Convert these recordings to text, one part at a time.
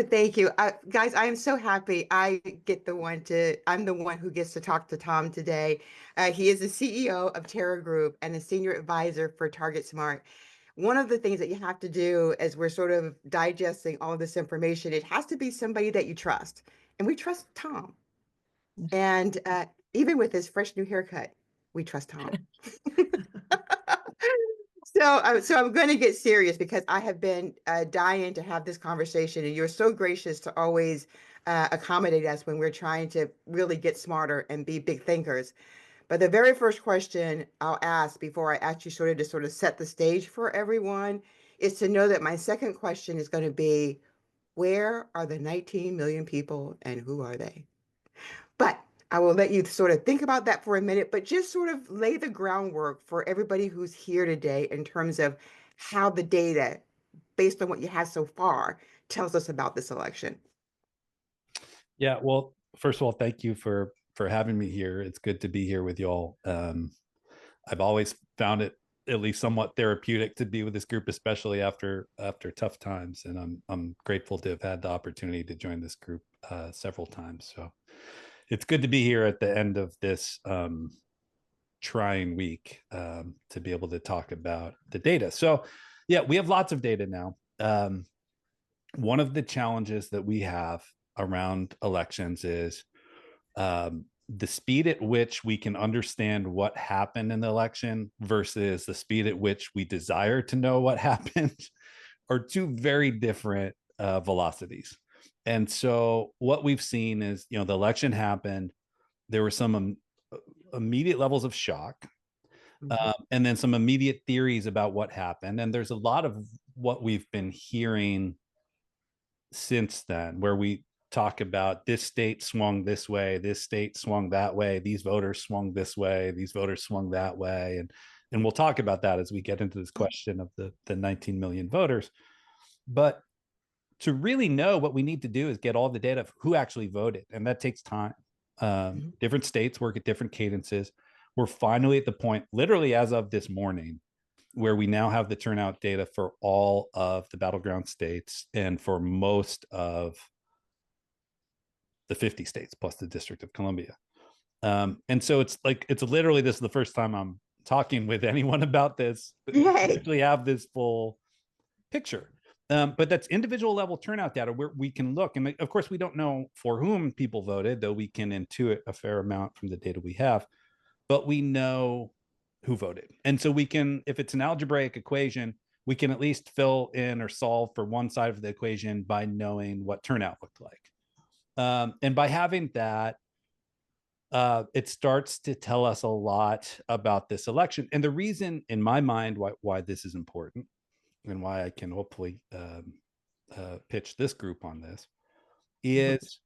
Thank you. Guys, I am so happy I'm the one who gets to talk to Tom today. He is the CEO of Terra Group and a senior advisor for TargetSmart. One of the things that you have to do as we're sort of digesting all of this information, it has to be somebody that you trust. And we trust Tom. And even with his fresh new haircut, we trust Tom. So I'm going to get serious because I have been dying to have this conversation, and you're so gracious to always accommodate us when we're trying to really get smarter and be big thinkers. But the very first question I'll ask before I ask you sort of set the stage for everyone is to know that my second question is going to be, where are the 19 million people and who are they? But I will let you sort of think about that for a minute, but just sort of lay the groundwork for everybody who's here today in terms of how the data, based on what you have so far, tells us about this election. Yeah, well, first of all, thank you for having me here. It's good to be here with y'all. I've always found it at least somewhat therapeutic to be with this group, especially after tough times, and I'm grateful to have had the opportunity to join this group several times. So it's good to be here at the end of this trying week to be able to talk about the data. So yeah, we have lots of data now. One of the challenges that we have around elections is the speed at which we can understand what happened in the election versus the speed at which we desire to know what happened are two very different velocities. And so what we've seen is, the election happened. There were some immediate levels of shock, and then some immediate theories about what happened. And there's a lot of what we've been hearing since then, where we talk about this state swung this way, this state swung that way, these voters swung this way, these voters swung that way. And we'll talk about that as we get into this question of the 19 million voters. But to really know, what we need to do is get all the data of who actually voted, and that takes time. Different states work at different cadences. We're finally at the point, literally as of this morning, where we now have the turnout data for all of the battleground states and for most of the 50 states plus the District of Columbia. And so it's literally, this is the first time I'm talking with anyone about this. We actually have this full picture. But that's individual level turnout data where we can look. And of course, we don't know for whom people voted, though we can intuit a fair amount from the data we have. But we know who voted. And so we can, if it's an algebraic equation, we can at least fill in or solve for one side of the equation by knowing what turnout looked like. And by having that, it starts to tell us a lot about this election. And the reason, in my mind, why this is important and why I can hopefully pitch this group on this is,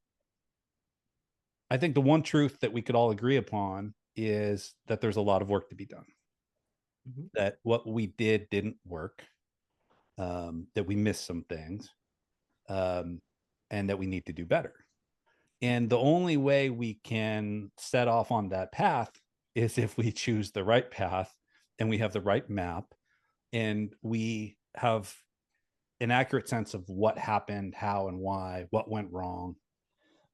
I think the one truth that we could all agree upon is that there's a lot of work to be done. That what we didn't work, that we missed some things, and that we need to do better. And the only way we can set off on that path is if we choose the right path and we have the right map and we have an accurate sense of what happened, how and why, what went wrong.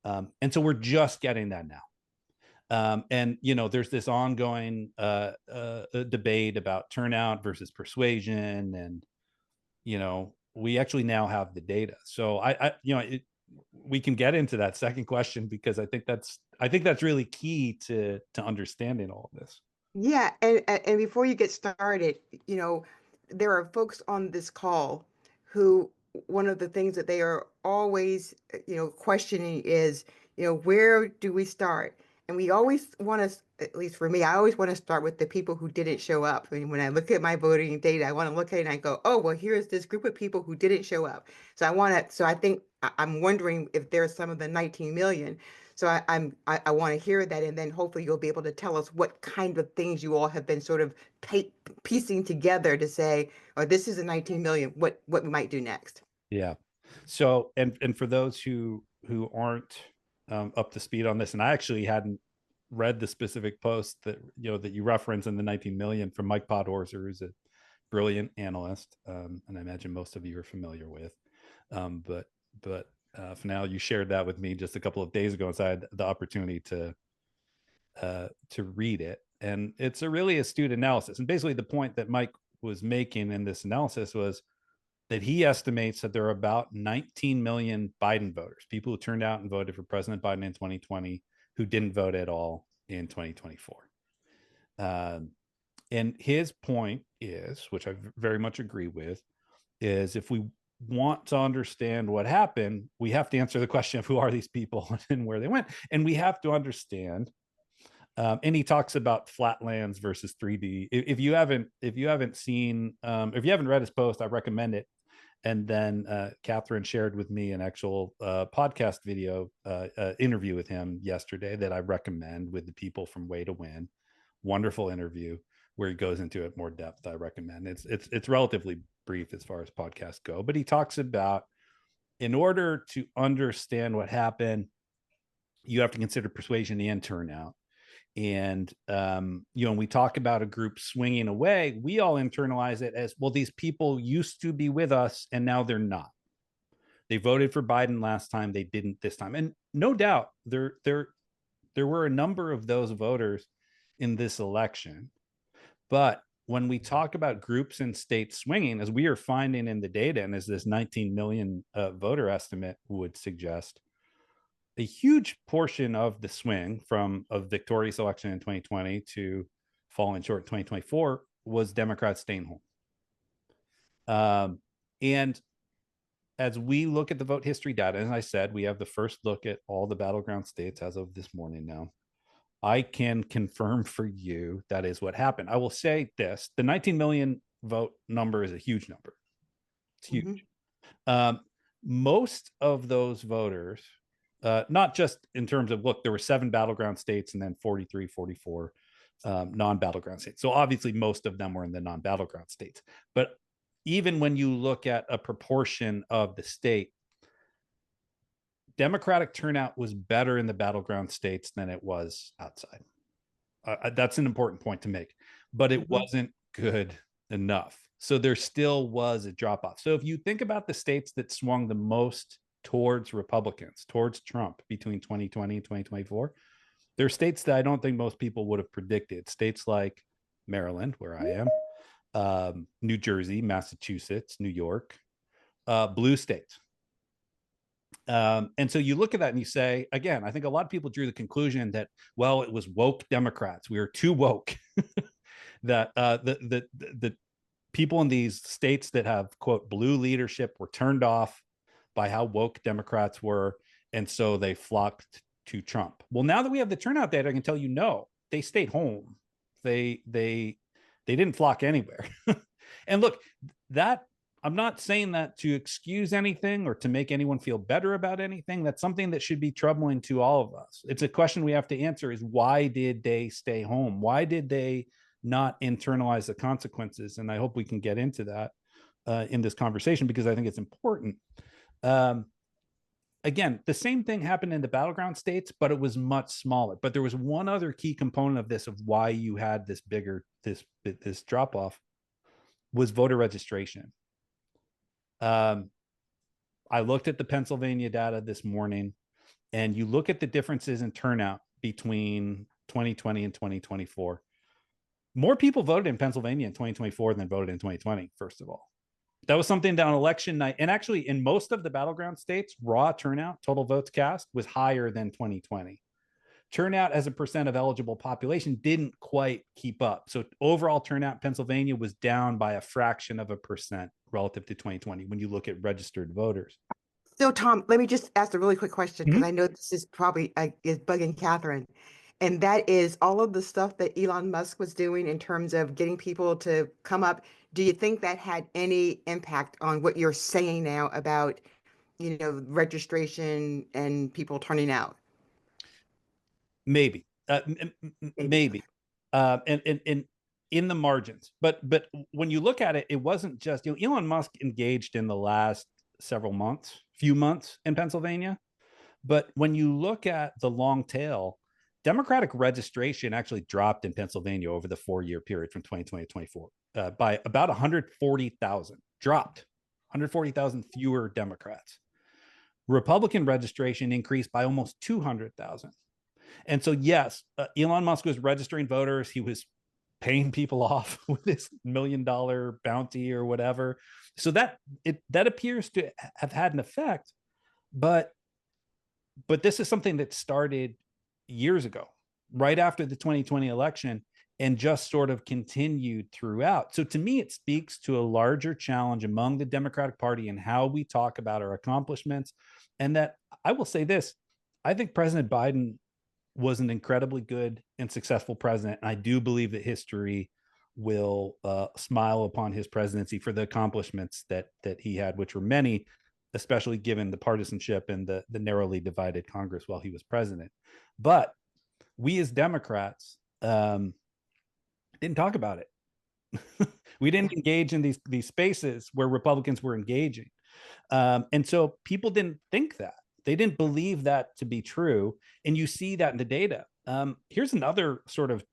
And so we're just getting that now. And, there's this ongoing debate about turnout versus persuasion. And, we actually now have the data. So we can get into that second question, because I think that's really key to understanding all of this. Yeah, and before you get started, there are folks on this call who, one of the things that they are always, questioning is, where do we start? And we always want to, at least for me, I always want to start with the people who didn't show up. I mean, when I look at my voting data, I want to look at it and I go, oh, well, here's this group of people who didn't show up. So I think I'm wondering if there's some of the 19 million. So I want to hear that, and then hopefully you'll be able to tell us what kind of things you all have been sort of piecing together to say, oh, this is a 19 million, what we might do next. Yeah. So, and for those who aren't up to speed on this, and I actually hadn't read the specific post that that you reference in the 19 million from Mike Podhorzer, who's a brilliant analyst, and I imagine most of you are familiar with. But for now, you shared that with me just a couple of days ago, and so I had the opportunity to read it, and it's a really astute analysis. And basically, the point that Mike was making in this analysis was that he estimates that there are about 19 million Biden voters, people who turned out and voted for President Biden in 2020, who didn't vote at all in 2024. And his point is, which I very much agree with, is if we want to understand what happened, we have to answer the question of who are these people and where they went. And we have to understand. And he talks about flatlands versus 3D. If you haven't seen, if you haven't read his post, I recommend it. And then Catherine shared with me an actual podcast video interview with him yesterday that I recommend, with the people from Way to Win. Wonderful interview where he goes into it more depth. I recommend. It's relatively brief as far as podcasts go, but he talks about, in order to understand what happened, you have to consider persuasion and turnout. And when we talk about a group swinging away, we all internalize it as, well, these people used to be with us and now they're not. They voted for Biden last time, they didn't this time. And no doubt there were a number of those voters in this election. But when we talk about groups and states swinging, as we are finding in the data, and as this 19 million voter estimate would suggest, a huge portion of the swing from a victorious election in 2020 to falling short in 2024 was Democrats staying home. And as we look at the vote history data, as I said, we have the first look at all the battleground states as of this morning now. I can confirm for you that is what happened. I will say this: the 19 million vote number is a huge number. It's huge. Mm-hmm. Most of those voters, not just in terms of, look, there were 7 battleground states and then 43, 44 non-battleground states. So obviously most of them were in the non-battleground states. But even when you look at a proportion of the state, Democratic turnout was better in the battleground states than it was outside. That's an important point to make, but it wasn't good enough. So there still was a drop off. So if you think about the states that swung the most towards Republicans, towards Trump between 2020 and 2024, there are states that I don't think most people would have predicted. States like Maryland, where I am, New Jersey, Massachusetts, New York, blue states. And so you look at that and you say, again, I think a lot of people drew the conclusion that, well, it was woke Democrats. We were too woke. That the people in these states that have, quote, blue leadership were turned off by how woke Democrats were. And so they flocked to Trump. Well, now that we have the turnout data, I can tell you, no, they stayed home. They didn't flock anywhere. And look, that, I'm not saying that to excuse anything or to make anyone feel better about anything. That's something that should be troubling to all of us. It's a question we have to answer: is why did they stay home? Why did they not internalize the consequences? And I hope we can get into that in this conversation, because I think it's important. Again, the same thing happened in the battleground states, but it was much smaller. But there was one other key component of this, of why you had this bigger, this drop off, was voter registration. I looked at the Pennsylvania data this morning, and you look at the differences in turnout between 2020 and 2024. More people voted in Pennsylvania in 2024 than voted in 2020, first of all. That was something down election night. And actually, in most of the battleground states, raw turnout, total votes cast, was higher than 2020. Turnout as a percent of eligible population didn't quite keep up. So overall turnout in Pennsylvania was down by a fraction of a percent relative to 2020 when you look at registered voters. So Tom, let me just ask a really quick question, because I know this is probably is bugging Catherine. And that is all of the stuff that Elon Musk was doing in terms of getting people to come up. Do you think that had any impact on what you're saying now about, registration and people turning out? Maybe, maybe, and in the margins. But when you look at it, it wasn't just, Elon Musk engaged in the last few months in Pennsylvania. But when you look at the long tail, Democratic registration actually dropped in Pennsylvania over the 4-year period from 2020 to 24 by about 140,000, dropped 140,000 fewer Democrats. Republican registration increased by almost 200,000. And so, yes, Elon Musk was registering voters. He was paying people off with this $1 million bounty or whatever. So that appears to have had an effect. But this is something that started years ago, right after the 2020 election, and just sort of continued throughout. So to me, it speaks to a larger challenge among the Democratic Party and how we talk about our accomplishments. And that, I will say this, I think President Biden was an incredibly good and successful president. And I do believe that history will smile upon his presidency for the accomplishments that he had, which were many, especially given the partisanship and the narrowly divided Congress while he was president. But we as Democrats didn't talk about it. We didn't engage in these spaces where Republicans were engaging. And so people didn't think that. They didn't believe that to be true. And you see that in the data. Here's another sort of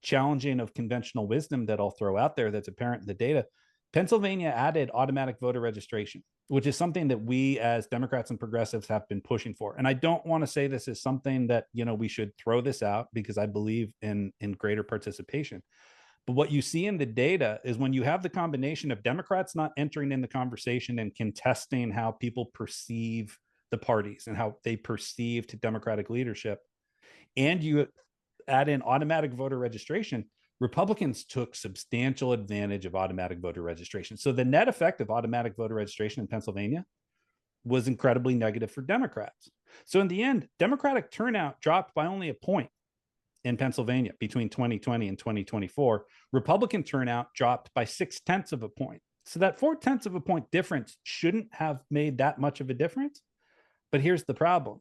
challenging of conventional wisdom that I'll throw out there that's apparent in the data. Pennsylvania added automatic voter registration, which is something that we as Democrats and progressives have been pushing for. And I don't want to say this is something that, we should throw this out, because I believe in greater participation. But what you see in the data is when you have the combination of Democrats not entering in the conversation and contesting how people perceive the parties and how they perceived Democratic leadership, and you add in automatic voter registration, Republicans took substantial advantage of automatic voter registration. So the net effect of automatic voter registration in Pennsylvania was incredibly negative for Democrats. So in the end, Democratic turnout dropped by only a point in Pennsylvania between 2020 and 2024. Republican turnout dropped by 0.6 of a point. So that 0.4 of a point difference shouldn't have made that much of a difference. But here's the problem.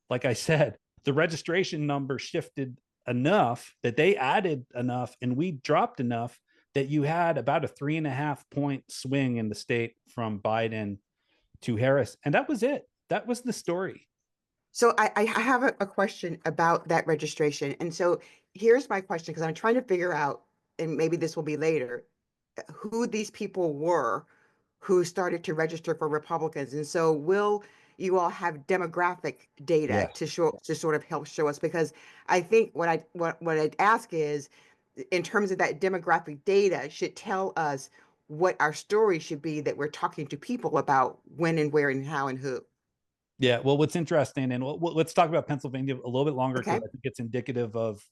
Like I said, the registration number shifted enough that they added enough and we dropped enough that you had about a 3.5 point swing in the state from Biden to Harris. And that was it. That was the story. So I have a question about that registration. And so here's my question, because I'm trying to figure out, and maybe this will be later, who these people were who started to register for Republicans. And so will you all have demographic data Yes. to sort of help show us? Because I think what I'd ask is, in terms of that demographic data, should tell us what our story should be that we're talking to people about when and where and how and who. Yeah. Well, what's interesting, and let's talk about Pennsylvania a little bit longer, because Okay. I think it's indicative of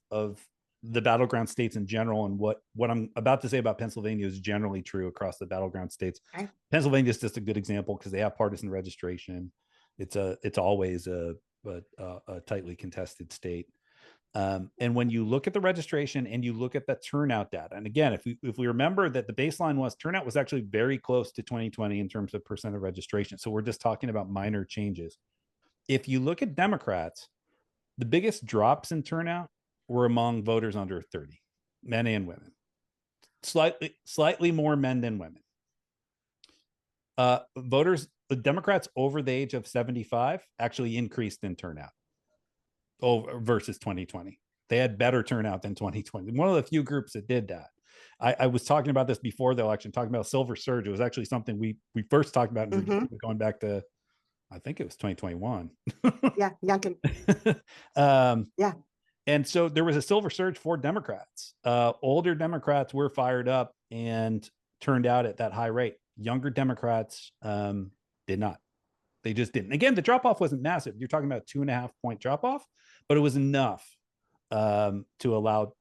the battleground states in general. And what I'm about to say about Pennsylvania is generally true across the battleground states. Okay. Pennsylvania is just a good example because they have partisan registration. It's always a tightly contested state. And when you look at the registration and you look at the turnout data, and again, if we remember that the baseline was turnout was actually very close to 2020 in terms of percent of registration. So we're just talking about minor changes. If you look at Democrats, the biggest drops in turnout were among voters under 30, men and women. Slightly more men than women. The Democrats over the age of 75 actually increased in turnout versus 2020. They had better turnout than 2020. One of the few groups that did that. I was talking about this before the election, talking about silver surge. It was actually something we first talked about in Virginia, going back to, I think it was 2021. Yeah. Yeah. And so there was a silver surge for Democrats. Older Democrats were fired up and turned out at that high rate. Younger Democrats did not. They just didn't. Again, the drop off wasn't massive. You're talking about 2.5 point drop off, but it was enough to allow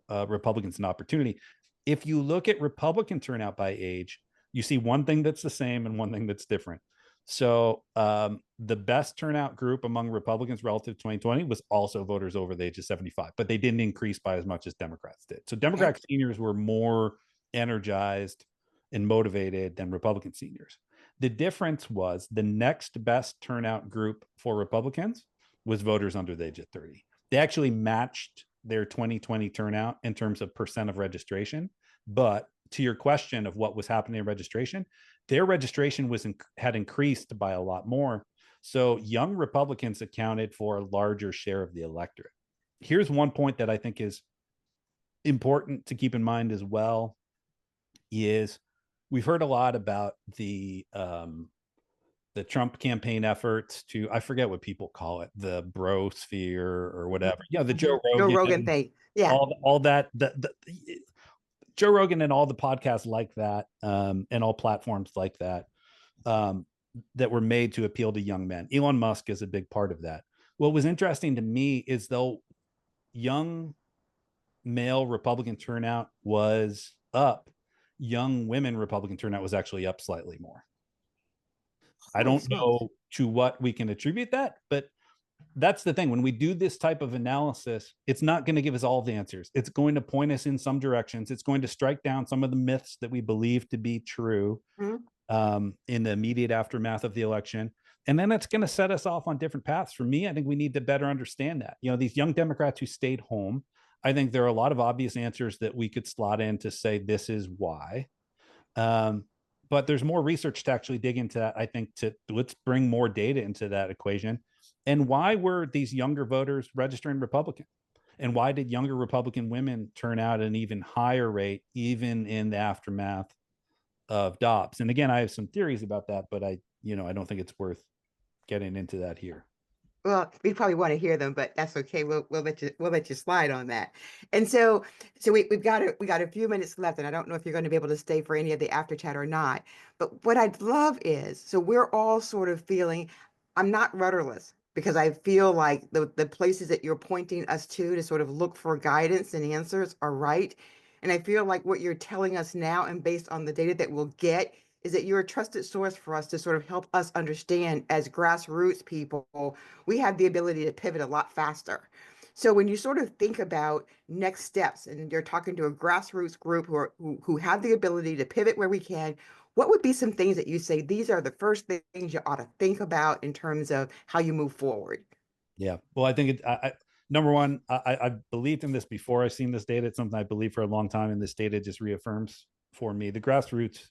Republicans an opportunity. If you look at Republican turnout by age, you see one thing that's the same and one thing that's different. So the best turnout group among Republicans relative to 2020 was also voters over the age of 75, but they didn't increase by as much as Democrats did. So Democratic seniors were more energized and motivated than Republican seniors. The difference was the next best turnout group for Republicans was voters under the age of 30. They actually matched their 2020 turnout in terms of percent of registration. But to your question of what was happening in registration, their registration had increased by a lot more. So young Republicans accounted for a larger share of the electorate. Here's one point that I think is important to keep in mind as well is we've heard a lot about the Trump campaign efforts to, I forget what people call it, the brosphere or whatever. Yeah, the Joe Joe Rogan Rogan, thing. Yeah. all that, Joe Rogan and all the podcasts like that, and all platforms like that, um, that were made to appeal to young men. Elon Musk is a big part of that. What was interesting to me is though young male Republican turnout was up, young women Republican turnout was actually up slightly more. I Holy don't smokes. know to what we can attribute that, but that's the thing. When we do this type of analysis, it's not going to give us all the answers. It's going to point us in some directions. It's going to strike down some of the myths that we believe to be true, Mhm. in the immediate aftermath of the election. And then it's going to set us off on different paths. For me, I think we need to better understand that. These young Democrats who stayed home, I think there are a lot of obvious answers that we could slot in to say this is why. Um, but there's more research to actually dig into that. I think let's bring more data into that equation. And why were these younger voters registering Republican? And why did younger Republican women turn out at an even higher rate, even in the aftermath of Dobbs? And again, I have some theories about that, but I don't think it's worth getting into that here. Well, we probably want to hear them, but that's okay. We'll let you slide on that. And so we got a few minutes left, and I don't know if you're going to be able to stay for any of the after chat or not. But what I'd love is, so we're all sort of feeling, I'm not rudderless because I feel like the places that you're pointing us to sort of look for guidance and answers are right. And I feel like what you're telling us now, and based on the data that we'll get, is that you're a trusted source for us to sort of help us understand as grassroots people we have the ability to pivot a lot faster. So when you sort of think about next steps and you're talking to a grassroots group who have the ability to pivot where we can, what would be some things that you say these are the first things you ought to think about in terms of how you move forward? Yeah. Well, I think number one, I've believed in this before. I've seen this data. It's something I believe for a long time, and this data just reaffirms for me the grassroots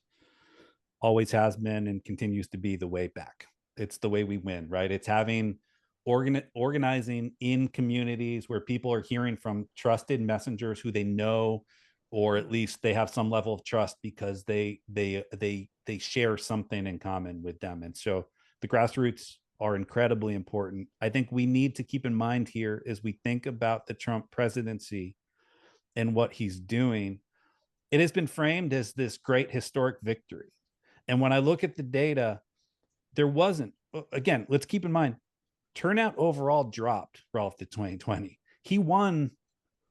always has been and continues to be the way back. It's the way we win, right? It's having organizing in communities where people are hearing from trusted messengers who they know, or at least they have some level of trust because they share something in common with them. And so the grassroots are incredibly important. I think we need to keep in mind here as we think about the Trump presidency and what he's doing, it has been framed as this great historic victory. And when I look at the data, there wasn't, again, let's keep in mind, turnout overall dropped relative to 2020. He won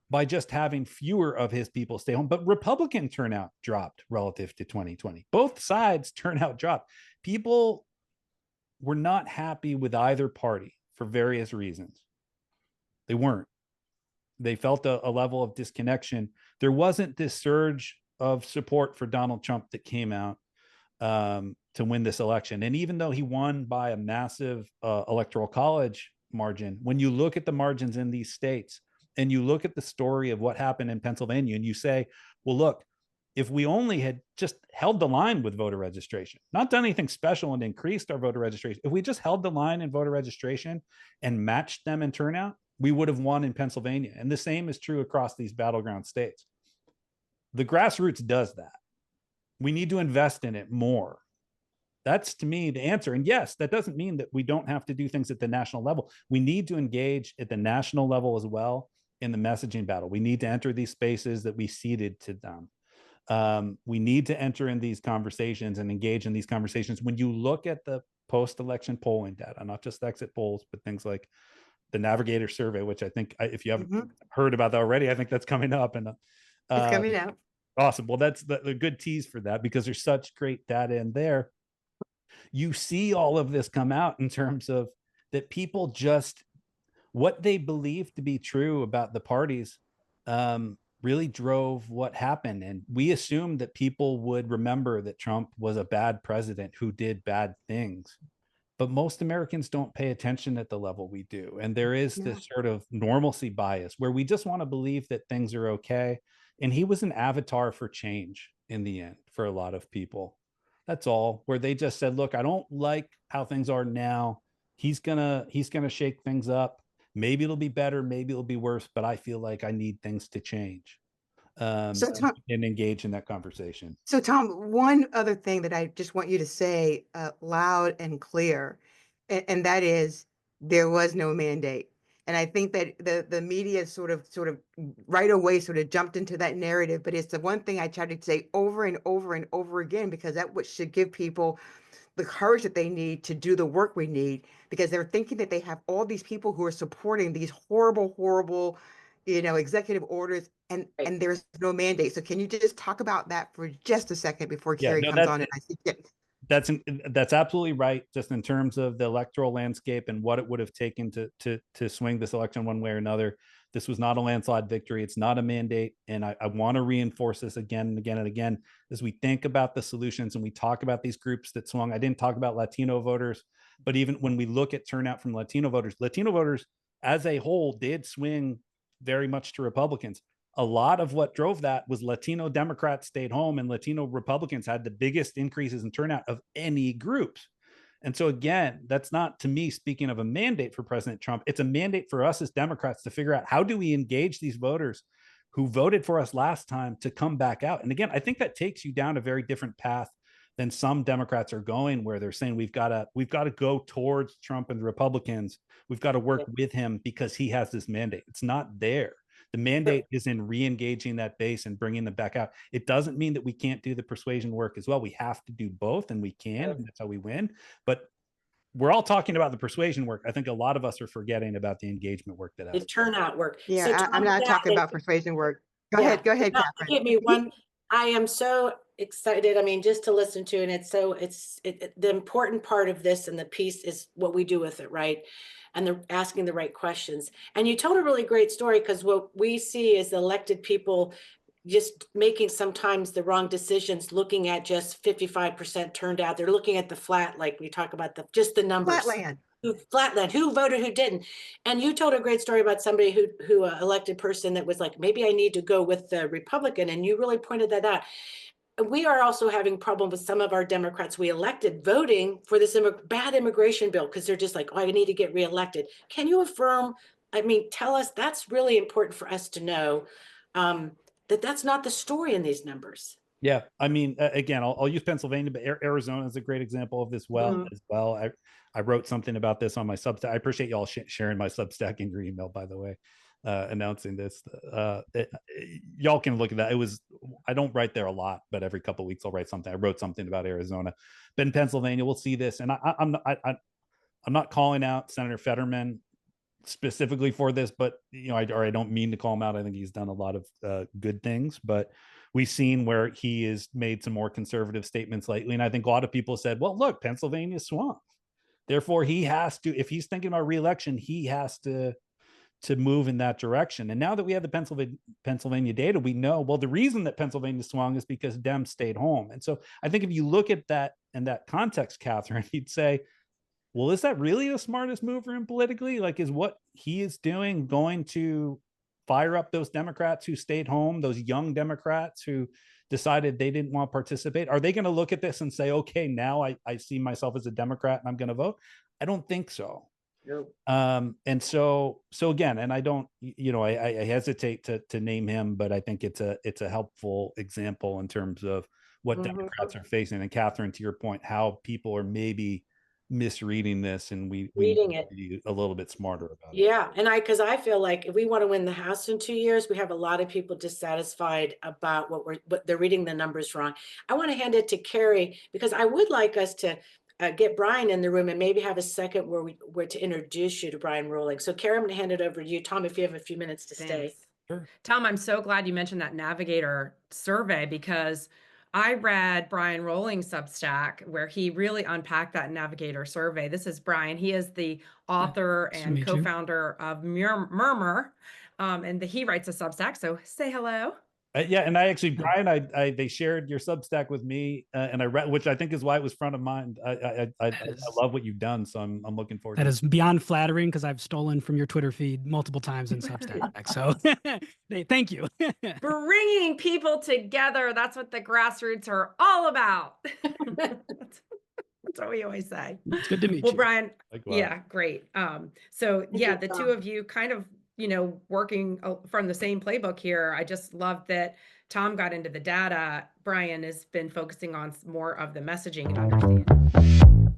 by just having fewer of his people stay home, but Republican turnout dropped relative to 2020. Both sides turnout dropped. People were not happy with either party for various reasons. They weren't. They felt a level of disconnection. There wasn't this surge of support for Donald Trump that came out to win this election. And even though he won by a massive electoral college margin, when you look at the margins in these states and you look at the story of what happened in Pennsylvania and you say, well, look, if we only had just held the line with voter registration, not done anything special and increased our voter registration, if we just held the line in voter registration and matched them in turnout, we would have won in Pennsylvania. And the same is true across these battleground states. The grassroots does that. We need to invest in it more. That's to me the answer. And yes, that doesn't mean that we don't have to do things at the national level. We need to engage at the national level as well in the messaging battle. We need to enter these spaces that we ceded to them. We need to enter in these conversations and engage in these conversations. When you look at the post-election polling data, not just exit polls, but things like the Navigator survey, which I think, if you haven't Mhm. heard about that already, I think that's coming up. And It's uh, coming out. awesome. Well, that's the good tease for that because there's such great data in there. You see all of this come out in terms of that people just what they believe to be true about the parties really drove what happened. And we assumed that people would remember that Trump was a bad president who did bad things. But most Americans don't pay attention at the level we do. And there is No. this sort of normalcy bias where we just want to believe that things are okay. And he was an avatar for change in the end for a lot of people. That's all. Where they just said, look, I don't like how things are now. He's gonna shake things up. Maybe it'll be better, maybe it'll be worse, but I feel like I need things to change. So Tom, And engage in that conversation. so Tom, one other thing that I just want you to say loud and clear, and that is there was no mandate. And I think that the media sort of right away sort of jumped into that narrative, but it's the one thing I try to say over and over and over again because that what should give people the courage that they need to do the work we need because they're thinking that they have all these people who are supporting these horrible, horrible, executive orders Right. and there's no mandate. So can you just talk about that for just a second before Yeah, Carrie no, comes on and I think that's that's absolutely right. Just in terms of the electoral landscape and what it would have taken to swing this election one way or another, this was not a landslide victory. It's not a mandate, and I want to reinforce this again and again and again as we think about the solutions and we talk about these groups that swung. I didn't talk about Latino voters, but even when we look at turnout from Latino voters as a whole did swing very much to Republicans. A lot of what drove that was Latino Democrats stayed home and Latino Republicans had the biggest increases in turnout of any groups. And so, again, that's not to me speaking of a mandate for President Trump. It's a mandate for us as Democrats to figure out how do we engage these voters who voted for us last time to come back out. And again, I think that takes you down a very different path than some Democrats are going, where they're saying we've got to go towards Trump and the Republicans. We've got to work with him because he has this mandate. It's not there. The mandate is in re-engaging that base and bringing them back out. It doesn't mean that we can't do the persuasion work as well. We have to do both, and we can, and that's how we win. But we're all talking about the persuasion work. I think a lot of us are forgetting about the engagement work that The has. turnout work. So yeah, I'm Tom, not that talking about persuasion work. Go yeah, ahead, go ahead, now Catherine. give me one. I am so excited. I mean, just to listen to, and the important part of this and the piece is what we do with it, right? And the asking the right questions. And you told a really great story because what we see is elected people just making sometimes the wrong decisions, looking at just 55% turned out. They're looking at the flat, like we talk about just the numbers. Flatland. Flatland, who voted, who didn't. And you told a great story about somebody who elected person that was like, maybe I need to go with the Republican, and you really pointed that out. We are also having problem with some of our Democrats we elected voting for this bad immigration bill because they're just like, oh, I need to get reelected. Can you affirm? I mean, tell us that's really important for us to know um, that that's not the story in these numbers. Yeah, I mean, again, I'll use Pennsylvania, but Arizona is a great example of this as well. I wrote something about this on my Substack. I appreciate y'all sharing my Substack in your email, by the way, announcing this. Y'all can look at that. I don't write there a lot, but every couple of weeks I'll write something. I wrote something about Arizona, but in Pennsylvania, we'll see this. And I'm not calling out Senator Fetterman specifically for this, but I don't mean to call him out. I think he's done a lot of good things, but we've seen where he has made some more conservative statements lately. And I think a lot of people said, well, look, Pennsylvania swung. Therefore, he has to, if he's thinking about reelection, he has to move in that direction. And now that we have the Pennsylvania data, we know, well, the reason that Pennsylvania swung is because Dems stayed home. And so I think if you look at that in that context, Catherine, you'd say, well, is that really the smartest move for him politically? Like, is what he is doing going to fire up those Democrats who stayed home, those young Democrats who decided they didn't want to participate? Are they going to look at this and say, okay, now I see myself as a Democrat and I'm going to vote? I don't think so. Nope. And so again, and I don't, I hesitate to name him, but I think it's a helpful example in terms of what Democrats are facing. And Catherine, to your point, how people are maybe misreading this, and we Reading need it. to be a little bit smarter about it. Yeah, and because I feel like if we want to win the House in 2 years, we have a lot of people dissatisfied about what they're reading the numbers wrong. I want to hand it to Carrie because I would like us to get Brian in the room and maybe have a second where to introduce you to Brian Rolling. So Carrie, I'm going to hand it over to you. Tom, if you have a few minutes to stay. Thanks. Sure. Tom, I'm so glad you mentioned that Navigator survey because I read Brian Rolling's Substack where he really unpacked that Navigator survey. This is Brian. He is the author Nice to and meet you. co-founder of Murmur, and he writes a Substack. So say hello. Yeah, and I actually, Brian, they shared your Substack with me, and I read, which I think is why it was front of mind. I love what you've done, so I'm looking forward. That to is beyond flattering because I've stolen from your Twitter feed multiple times in Substack. So thank you. Bringing people together. That's what the grassroots are all about. That's what we always say. It's good to meet Well, you. Brian, Likewise. yeah, great. So yeah, the two Tom. of you kind of, working from the same playbook here. I just love that Tom got into the data. Brian has been focusing on more of the messaging and understanding.